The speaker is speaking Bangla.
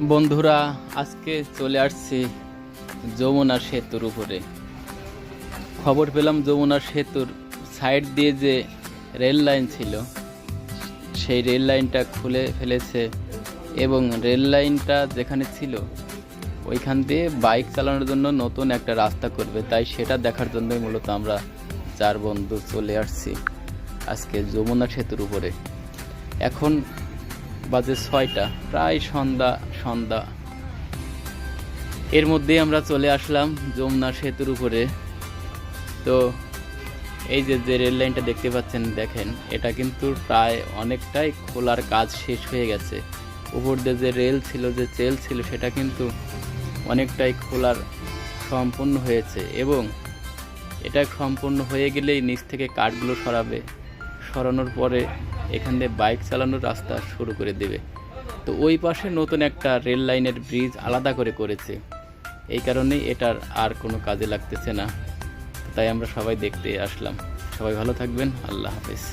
বন্ধুরা, আজকে চলে আসছি যমুনা সেতুর উপরে। খবর পেলাম যমুনা সেতুর সাইড দিয়ে যে রেল লাইন ছিল সেই রেল লাইনটা খুলে ফেলেছে এবং রেল লাইনটা যেখানে ছিল ওইখান দিয়ে বাইক চালানোর জন্য নতুন একটা রাস্তা করবে। তাই সেটা দেখার জন্যই মূলত আমরা চার বন্ধু চলে আসছি আজকে যমুনা সেতুর উপরে। এখন বাজে 6টা, প্রায় সন্ধ্যা। এর মধ্যেই আমরা চলে আসলাম যমুনা সেতুর উপরে। তো এই যে রেল লাইনটা দেখতে পাচ্ছেন, দেখেন এটা কিন্তু প্রায় অনেকটাই খোলার কাজ শেষ হয়ে গেছে। উপর দিয়ে যে রেল ছিল, যে চেল ছিল, সেটা কিন্তু অনেকটাই খোলার সম্পূর্ণ হয়েছে এবং এটা সম্পূর্ণ হয়ে গেলেই নিচ থেকে কাঠগুলো সরানোর পরে এখান দিয়ে বাইক চালানোর রাস্তা শুরু করে দেবে। তো ওই পাশে নতুন একটা রেল লাইনের ব্রিজ আলাদা করেছে, এই কারণেই এটার আর কোনো কাজে লাগতেছে না। তাই আমরা সবাই দেখতে আসলাম। সবাই ভালো থাকবেন, আল্লাহ হাফেজ।